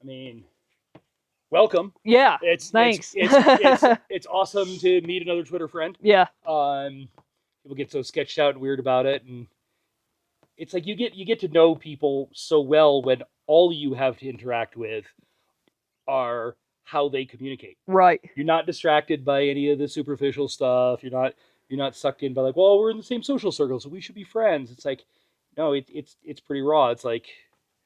mean, welcome. Yeah. It's it's Thanks. it's it's it's awesome to meet another Twitter friend. Yeah. Um, People get so sketched out and weird about it, and it's like you get to know people so well when all you have to interact with are how they communicate. Right. You're not distracted by any of the superficial stuff. You're not sucked in by like, well, we're in the same social circle, so we should be friends. It's like, no, it's pretty raw. It's like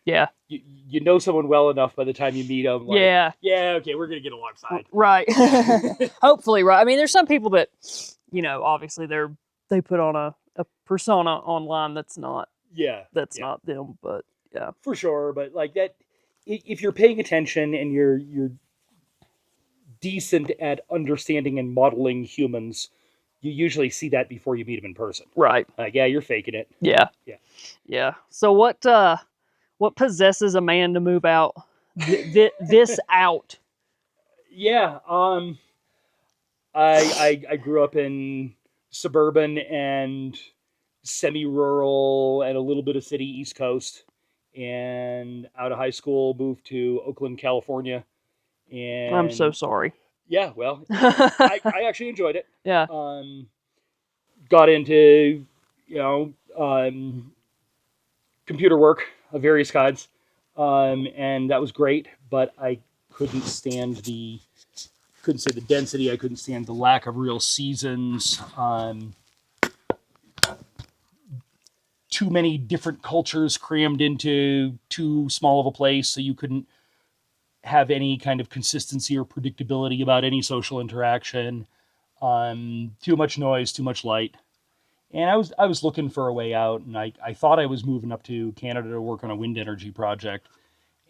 Yeah. you know someone well enough by the time you meet them. Like, Yeah. yeah, okay, we're gonna get alongside. Right. Yeah, Hopefully, right. I mean, there's some people that, obviously they put on a persona online that's not yeah, not them, but yeah. for sure. But like that, if you're paying attention and you're decent at understanding and modeling humans, you usually see that before you meet them in person. Right. Like, yeah, you're faking it. Yeah. Yeah. Yeah. So what possesses a man to move out this out? Yeah. I grew up in suburban and semi-rural and a little bit of city East Coast, and out of high school moved to Oakland, California, I'm so and sorry. yeah, well, I actually enjoyed it. Yeah. Um, Got into you know computer work of various kinds, and that was great. But I couldn't stand the couldn't stand the density. I couldn't stand the lack of real seasons. Too many different cultures crammed into too small of a place, so you couldn't have any kind of consistency or predictability about any social interaction. Too much noise, too much light. And I was looking for a way out, and I thought I was moving up to Canada to work on a wind energy project,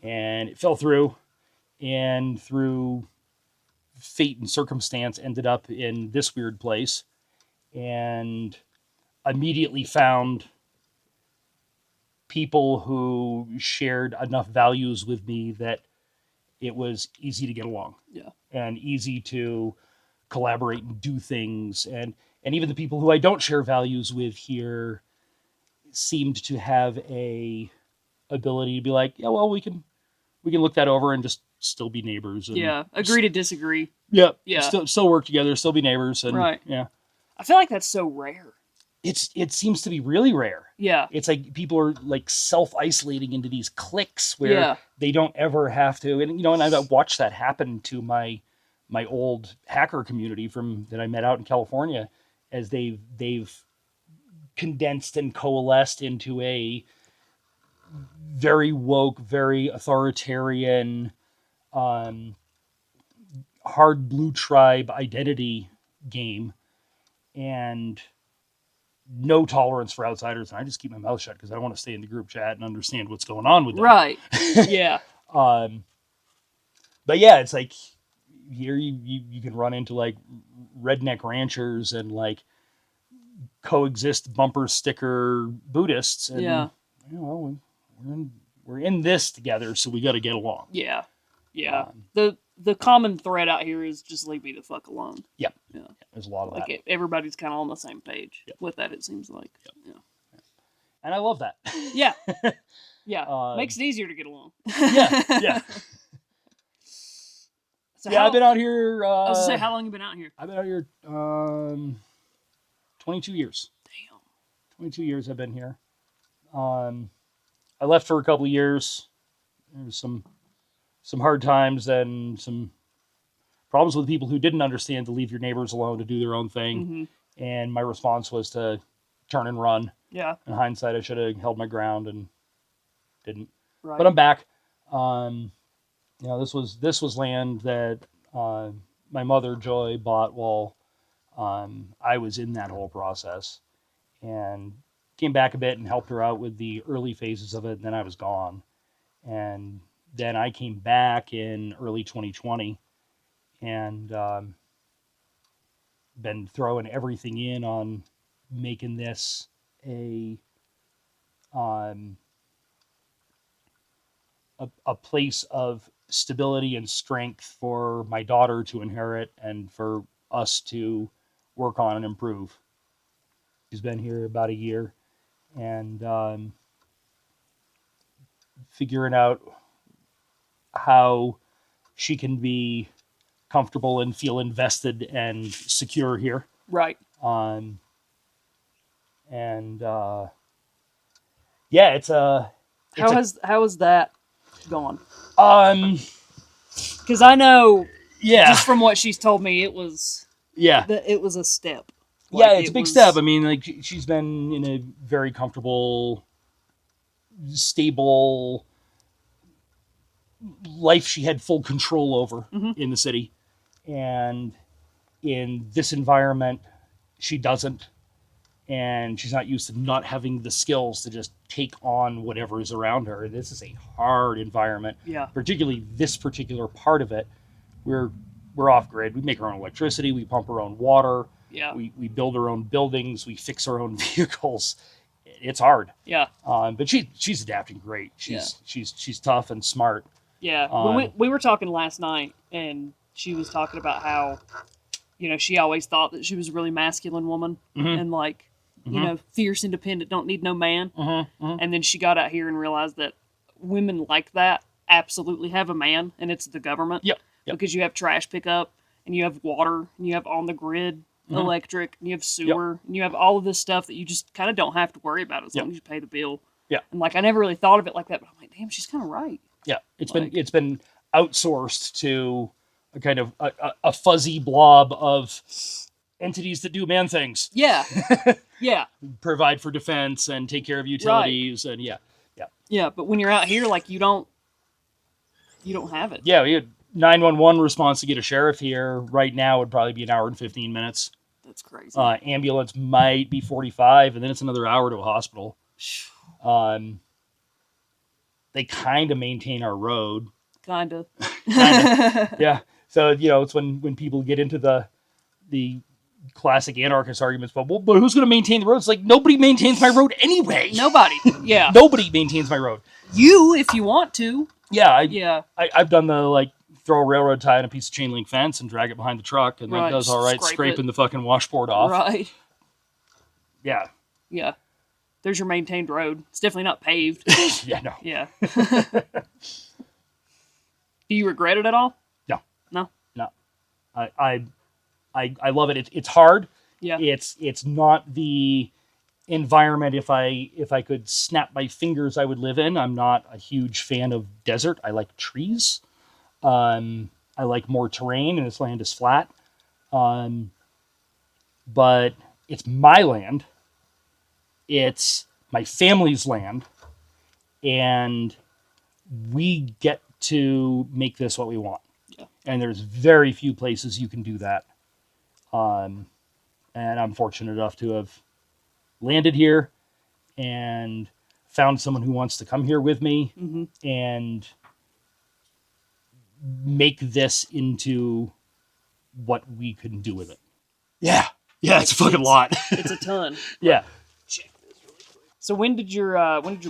and it fell through. And through fate and circumstance, ended up in this weird place, and immediately found people who shared enough values with me that it was easy to get along. Yeah. And easy to collaborate and do things, and even the people who I don't share values with here seemed to have a ability to be like, yeah, well, we can look that over and just still be neighbors. And Yeah. Agree to disagree. yeah, Yeah. still work together, still be neighbors, and Right. yeah, I feel like that's so rare. it seems to be really rare. Yeah. It's like people are like self isolating into these cliques where Yeah. they don't ever have to, and I've watched that happen to my old hacker community from that I met out in California, as they've condensed and coalesced into a very woke, very authoritarian, um, hard blue tribe identity game, and no tolerance for outsiders. And I just keep my mouth shut because I want to stay in the group chat and understand what's going on with them. Right. Yeah. Um, but yeah, it's like here you can run into like redneck ranchers and like coexist bumper sticker Buddhists, and Yeah. we're in this together, so we got to get along. Yeah. Yeah. The common thread out here is just leave me the fuck alone. Yep. Yeah. There's a lot of that, Everybody's kind of on the same page Yep. with that. It seems like. Yep. Yeah. and I love that. Yeah. Yeah. Makes it easier to get along. Yeah. So Yeah, I've been out here. I was gonna say, how long you been out here? I've been out here 22 years. Damn. 22 years I've been here. I left for a couple of years. There was some hard times and some problems with people who didn't understand to leave your neighbors alone to do their own thing. Mm-hmm. And my response was to turn and run. Yeah. In hindsight, I should have held my ground and didn't. Right. But I'm back. This was land that my mother Joy bought while I was in that whole process, and came back a bit and helped her out with the early phases of it. And then I was gone, and then I came back in early 2020, and been throwing everything in on making this um, a place of stability and strength for my daughter to inherit and for us to work on and improve. She's been here about a year, and figuring out how she can be comfortable and feel invested and secure here. Right. And yeah, How has that gone? um Because I know yeah just from what she's told me, yeah it was a step. yeah, Like it's a it big was. step. I mean, like she's been in a very comfortable, stable life she had full control over Mhm. in the city, and in this environment she doesn't, and she's not used to not having the skills to just take on whatever is around her. This is a hard environment, Yeah. particularly this particular part of it. We're off grid. We make our own electricity. We pump our own water. Yeah. We build our own buildings. We fix our own vehicles. It's hard, Yeah. but she's adapting great. She's tough and smart. Yeah. When we were talking last night, and she was talking about how, she always thought that she was a really masculine woman, and like, fierce, independent, don't need no man. And then she got out here and realized that women like that absolutely have a man, and it's the government. Yep. Because you have trash pickup, and you have water, and you have on the grid electric, and you have sewer, and you have all of this stuff that you just kind of don't have to worry about as long as you pay the bill. Yeah. And like I never really thought of it like that, but I'm like, damn, she's kind of right. Yeah, it's Like- been outsourced to a kind of a fuzzy blob of entities that do man things, Yeah. Yeah. provide for defense and take care of utilities, and Yeah. But when you're out here, like you don't have it. we had 911 response to get a sheriff here right now would probably be an hour and 15 minutes. That's crazy. Ambulance might be 45, and then it's another hour to a hospital. They kind of maintain our road. Kinda. Yeah. So it's when people get into the classic anarchist arguments, but who's going to maintain the road? It's like nobody maintains my road anyway. Nobody. Yeah. Nobody maintains my road. You, if you want to. Yeah. Yeah. I've done the throw a railroad tie on a piece of chain link fence and drag it behind the truck, and that Right, does all right, scrape scraping it. the fucking washboard off. Right. Yeah. Yeah. There's your maintained road. It's definitely not paved. Yeah. No. Yeah. Do you regret it at all? No. No. No. I love it. It's hard. Yeah. It's not the environment if I could snap my fingers I would live in. I'm not a huge fan of desert. I like trees. I like more terrain, and this land is flat. But it's my land. It's my family's land, and we get to make this what we want. Yeah. And there's very few places you can do that. And I'm fortunate enough to have landed here and found someone who wants to come here with me and make this into what we can do with it. Yeah. Yeah, it's a fucking lot. It's a ton. Yeah. Check this really quick. So when did your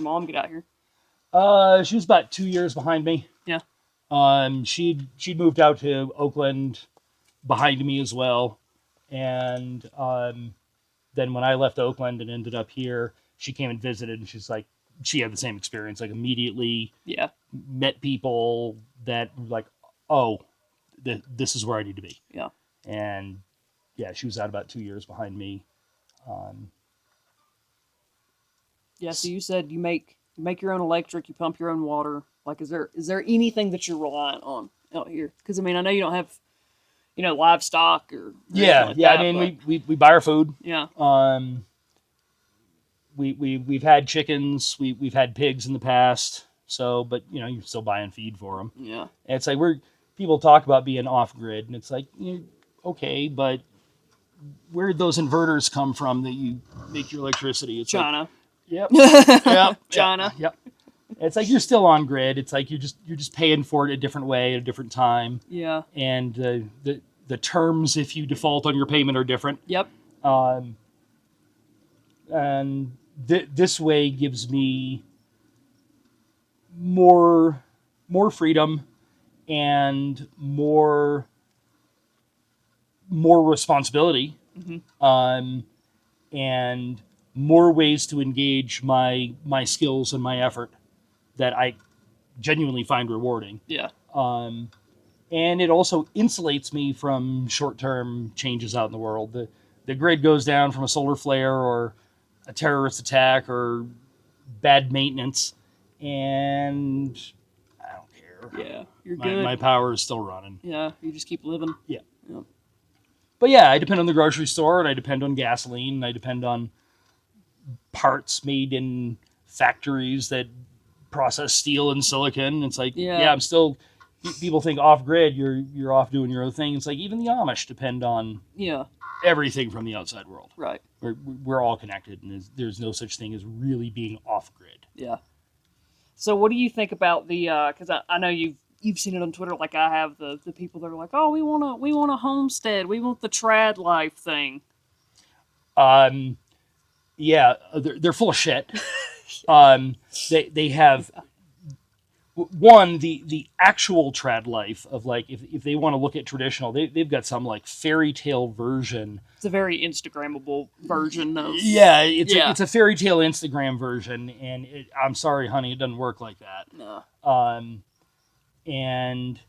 mom get out here? She was about 2 years behind me. Yeah. She'd moved out to Oakland behind me as well. And then when I left Oakland and ended up here, she came and visited, and she's like, she had the same experience, like immediately met people that were like, oh, this is where I need to be. Yeah. And yeah, she was out about 2 years behind me. Yeah, so you said you make your own electric, you pump your own water. Like, is there anything that you're reliant on out here? Because I mean, I know you don't have, livestock or anything like that, I mean, but- we buy our food. Yeah. We've had chickens, we've had pigs in the past. So, but you're still buying feed for them. Yeah. And it's like people talk about being off grid, and it's like, okay, but where'd those inverters come from that you make your electricity? It's China. Like, yep. China. Yep. It's like you're still on grid. It's like you're just paying for it a different way at a different time. Yeah. And the terms, if you default on your payment, are different. Yep. And this way gives me more freedom and more responsibility, and more ways to engage my skills and my effort that I genuinely find rewarding. Yeah. And it also insulates me from short-term changes out in the world. The grid goes down from a solar flare or a terrorist attack or bad maintenance, and I don't care. Yeah. You're My, good. my power is still running. Yeah. You just keep living. Yeah. Yeah. But yeah, I depend on the grocery store, and I depend on gasoline, and I depend on parts made in factories that process steel and silicon. It's like, Yeah. I'm still. People think off grid, you're off doing your own thing. It's like even the Amish depend on Yeah. everything from the outside world. Right. We're all connected, and there's no such thing as really being off grid. Yeah. So what do you think about the? Because I know you've seen it on Twitter, like I have, the people that are like, oh, we want a homestead, we want the trad life thing. Yeah, they're full of shit. They have one the actual trad life of like if they want to look at traditional, they've got some like fairy tale version. It's a very Instagrammable version of. Yeah, it's a fairy tale Instagram version, and I'm sorry, honey, it doesn't work like that. No. And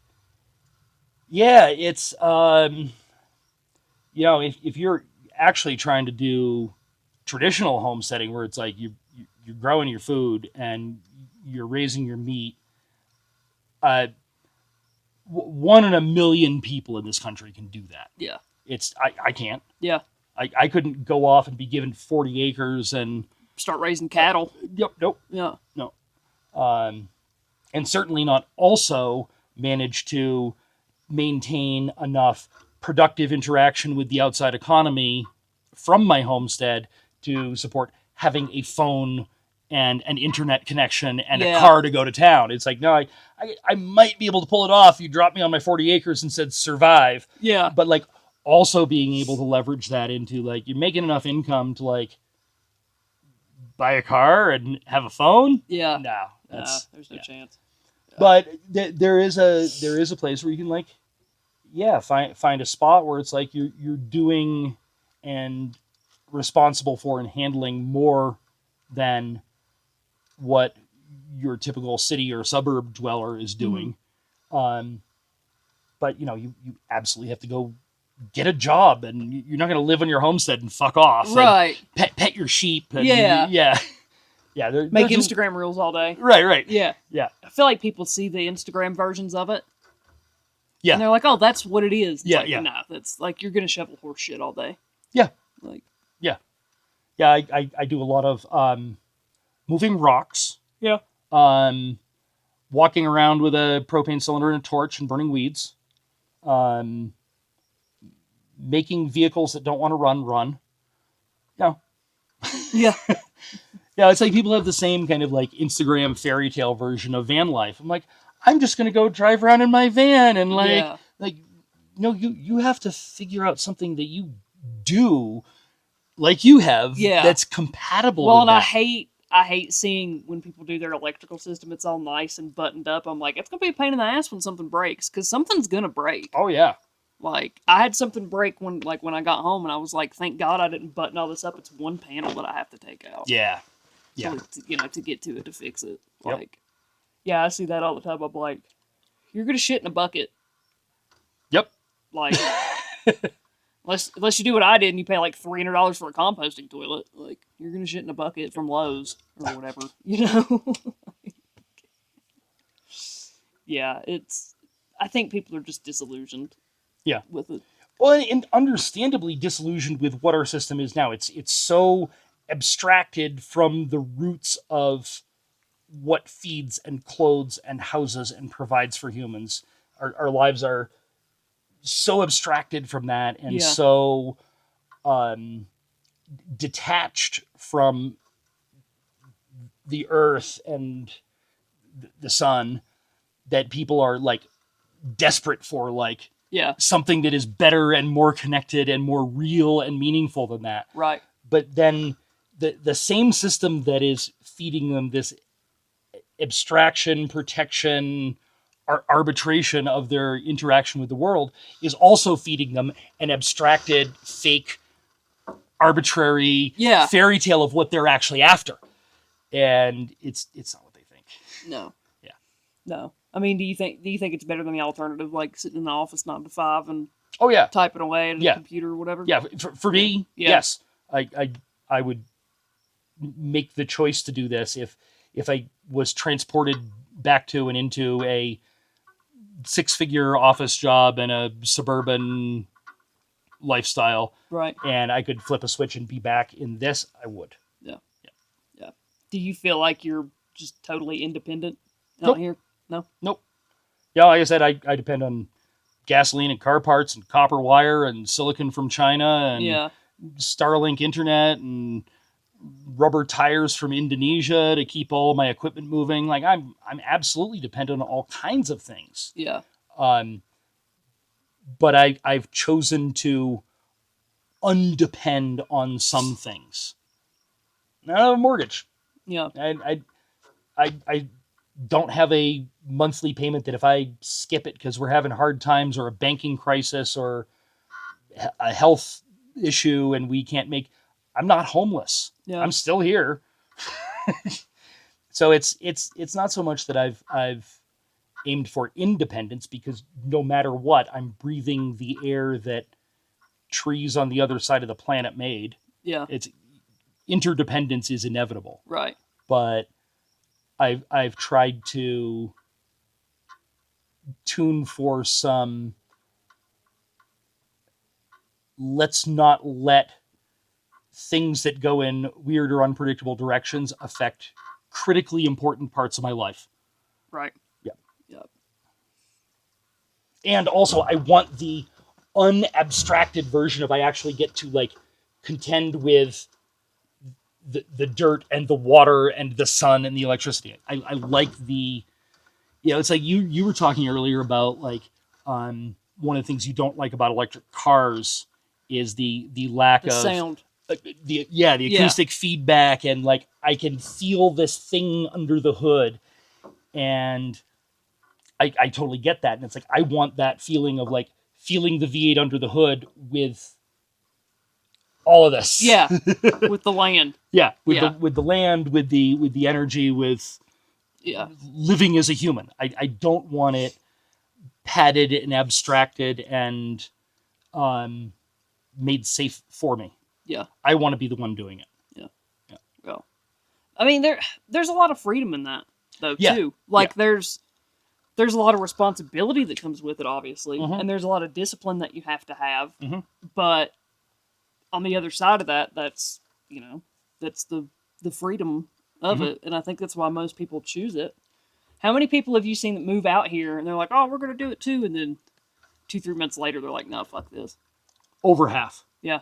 yeah, it's if you're actually trying to do traditional homesteading where it's like you're growing your food and you're raising your meat, one in a million people in this country can do that. Yeah. I can't. Yeah. I couldn't go off and be given 40 acres and start raising cattle. Yep. Nope. Yeah. No. And certainly not also manage to maintain enough productive interaction with the outside economy from my homestead to support having a phone and an internet connection and a car to go to town. It's like, no, I might be able to pull it off. You drop me on my 40 acres and said survive. Yeah. But like also being able to leverage that into like, you're making enough income to like buy a car and have a phone. Yeah. No, there's no chance. But there is a place where you can like, find a spot where it's like you're doing and responsible for and handling more than what your typical city or suburb dweller is doing. Mm-hmm. But you absolutely have to go get a job, and you're not going to live on your homestead and fuck off. Right. Pet your sheep. And, yeah. Make Instagram reels all day. Right. Yeah. I feel like people see the Instagram versions of it. Yeah. And they're like, oh, that's what it is. It's like, no, that's like you're going to shovel horse shit all day. Yeah. Like. Yeah. I do a lot of moving rocks. Yeah. Walking around with a propane cylinder and a torch and burning weeds. Making vehicles that don't want to run. Yeah. Yeah, it's like people have the same kind of like Instagram fairy tale version of van life. I'm like, I'm just going to go drive around in my van and you have to figure out something that you do like you have that's compatible with that. I hate seeing when people do their electrical system, it's all nice and buttoned up. I'm like, it's going to be a pain in the ass when something breaks, because something's going to break. Oh, yeah. Like, I had something break when I got home, and I was like, thank God I didn't button all this up. It's one panel that I have to take out. Yeah. To get to it, to fix it. Yep. Like, I see that all the time. I'm like, you're going to shit in a bucket. Yep. Like, unless you do what I did and you pay like $300 for a composting toilet, like, you're going to shit in a bucket from Lowe's or whatever, Yeah, I think people are just disillusioned. Yeah. With it. Well, and understandably disillusioned with what our system is now. It's so abstracted from the roots of what feeds and clothes and houses and provides for humans. Our lives are so abstracted from that and so detached from the earth and the sun that people are like desperate for like something that is better and more connected and more real and meaningful than that. Right. But then the same system that is feeding them this abstraction, protection, arbitration of their interaction with the world is also feeding them an abstracted, fake, arbitrary fairy tale of what they're actually after. And it's not what they think. No. Yeah. No. I mean, do you think it's better than the alternative, like sitting in the office 9 to 5 and Oh yeah, typing away at a yeah, computer or whatever? yeah. For me, Yeah. yes, I would make the choice to do this if I was transported back to and into a 6-figure office job in a suburban lifestyle, Right. and I could flip a switch and be back in this. I would. Yeah. Yeah. Do you feel like you're just totally independent out Nope. here? No. Nope. Yeah, like I said, I depend on gasoline and car parts and copper wire and silicon from China and Yeah. Starlink internet and rubber tires from Indonesia to keep all my equipment moving. Like I'm absolutely dependent on all kinds of things. Yeah. But I've chosen to undepend on some things. I don't have a mortgage. Yeah. I don't have a monthly payment that if I skip it because we're having hard times or a banking crisis or a health issue and we can't make, I'm not homeless. Yeah. I'm still here. So it's not so much that I've aimed for independence, because no matter what, I'm breathing the air that trees on the other side of the planet made. Yeah. It's interdependence is inevitable, Right. but I've tried to tune for some, let's not let things that go in weird or unpredictable directions affect critically important parts of my life. Right. Yeah. Yep. And also I want the unabstracted version of I actually get to like contend with the dirt and the water and the sun and the electricity. I like the, it's like you were talking earlier about like one of the things you don't like about electric cars is the lack The of sound. the acoustic feedback, and like I can feel this thing under the hood, and I totally get that. And it's like I want that feeling of like feeling the V8 under the hood with all of this. Yeah. With the land. Yeah, Yeah. with the land, with the energy, with Yeah. living as a human. I don't want it padded and abstracted and made safe for me. Yeah. I want to be the one doing it. Well, I mean, there's a lot of freedom in that, though, Yeah. too. Like, there's a lot of responsibility that comes with it, obviously, Mhm. and there's a lot of discipline that you have to have. Mhm. But on the other side of that, that's that's the freedom of Mhm. it, and I think that's why most people choose it. How many people have you seen that move out here and they're like, "Oh, we're gonna do it too," and then 2-3 months later they're like, "No, fuck this." Over half. Yeah.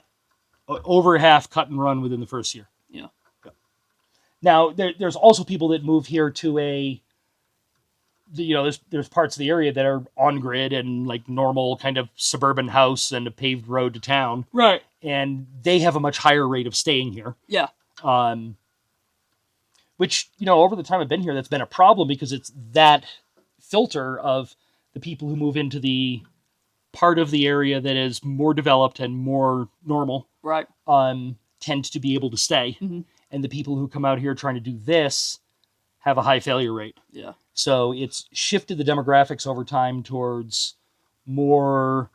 Over half cut and run within the first year. Yeah. Now, there's also people that move here to there's parts of the area that are on grid and like normal kind of suburban house and a paved road to town, Right. and they have a much higher rate of staying here. Yeah. Which, over the time I've been here, that's been a problem because it's that filter of the people who move into the part of the area that is more developed and more normal Right. tend to be able to stay. Mhm. And the people who come out here trying to do this have a high failure rate. Yeah. So it's shifted the demographics over time towards more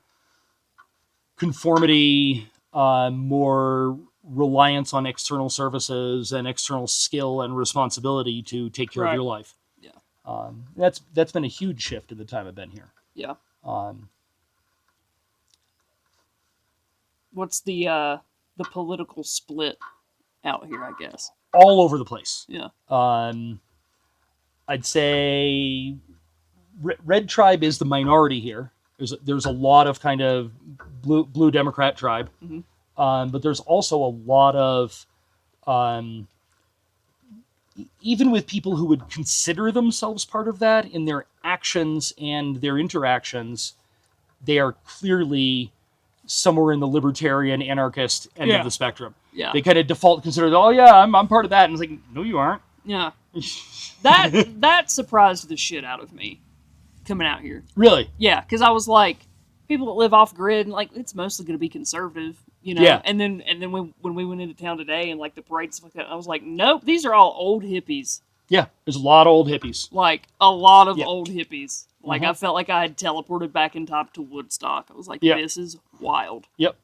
conformity, more reliance on external services and external skill and responsibility to take care of Right. your life. Yeah. That's been a huge shift in the time I've been here. Yeah. Um, What's the political split out here, I guess? all over the place. Yeah. I'd say Red Tribe is the minority here. There's a lot of kind of blue Democrat tribe, Mhm. but there's also a lot of even with people who would consider themselves part of that in their actions and their interactions, they are clearly somewhere in the libertarian anarchist end Yeah. of the spectrum. Yeah. They kind of default consider, oh yeah, I'm part of that, and it's like, no, you aren't. Yeah. That surprised the shit out of me coming out here. Really? Yeah, because I was like, people that live off grid, and like it's mostly going to be conservative, Yeah. And then when we went into town today and like the parade and stuff like that, I was like, nope, these are all old hippies. Yeah, there's a lot of old hippies. Like a lot of Yep. old hippies. Like Mhm. I felt like I had teleported back in time to Woodstock. I was like, Yep. this is wild. Yep.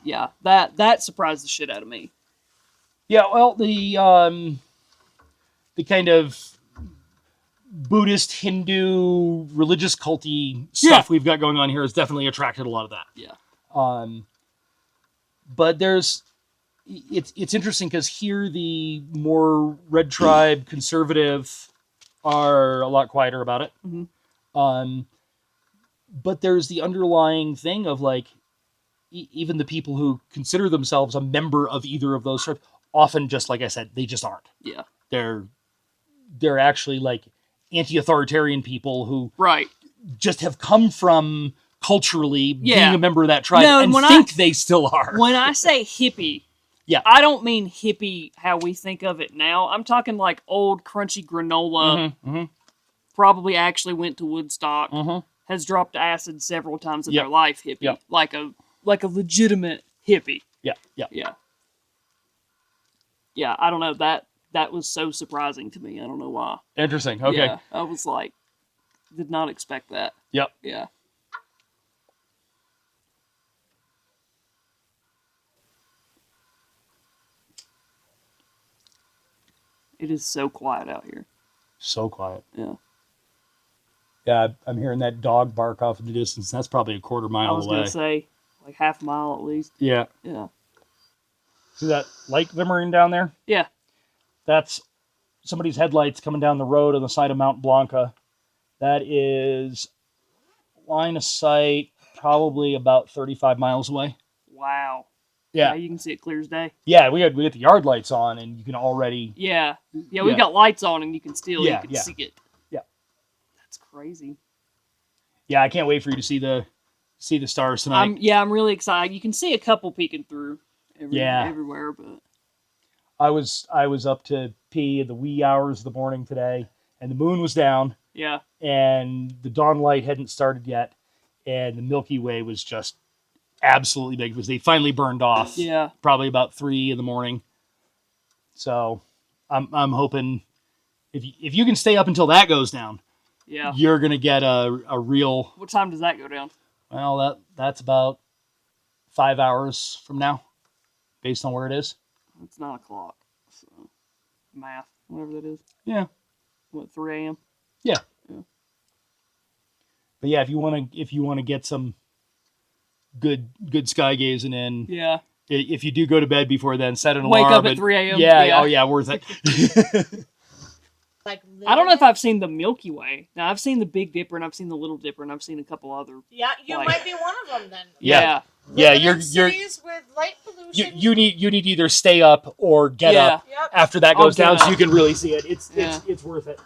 Yeah, that surprised the shit out of me. Yeah, well, the kind of Buddhist, Hindu, religious culty stuff we've got going on here has definitely attracted a lot of that. Yeah. But it's interesting because here the more red tribe conservative are a lot quieter about it. Mhm. But there's the underlying thing of like even the people who consider themselves a member of either of those tribes often, just like I said, they just aren't. Yeah. They're actually like anti-authoritarian people who Right. just have come from culturally Yeah. being a member of that tribe No, and when think they still are. When I say hippie, Yeah. I don't mean hippie how we think of it now. I'm talking like old crunchy granola, probably actually went to Woodstock, has dropped acid several times in Yep. their life hippie. Yep. Like a legitimate hippie. Yeah. Yeah, I don't know. That was so surprising to me. I don't know why. Interesting. Okay. Yeah, I was like, did not expect that. Yep. Yeah. It is so quiet out here. So quiet. Yeah. Yeah, I'm hearing that dog bark off in the distance. That's probably a quarter I mile was away. gonna say like half a mile at least. Yeah. Yeah. See that light glimmering down there? Yeah. That's somebody's headlights coming down the road on the side of Mount Blanca. That is line of sight probably about 35 miles away. Wow. Yeah. You can see it clear as day. Yeah, we got the yard lights on and you can already Yeah. Yeah, Yeah. we've got lights on and you can still Yeah, you can yeah. see it. Yeah. That's crazy. Yeah, I can't wait for you to see the stars tonight. I'm really excited. You can see a couple peeking through everywhere, but I was up to pee in the wee hours of the morning today and the moon was down yeah. and the dawn light hadn't started yet and the Milky Way was just absolutely big because they finally burned off. Yeah. Probably about 3 a.m. So I'm hoping if you can stay up until that goes down, Yeah. you're gonna get a real What time does that go down? well that's about 5 hours from now, based on where it is. It's 9:00. So math, whatever that is. Yeah. What, 3 a.m.? Yeah. Yeah. But yeah, if you wanna get some good sky gazing in, Yeah. if you do go to bed before then, set an Wake alarm. up at 3 a.m. Yeah, Yeah. oh yeah, worth it. Like I don't know if I've seen the Milky Way. Now I've seen the Big Dipper and I've seen the Little Dipper and I've seen a couple other. Yeah, you Like- might be one of them then. Yeah. Yeah, Living you're in cities with light pollution. you need to either stay up or get Yeah. up Yep. after that I'll goes down get so up. you can really see it. It's Yeah. it's worth it.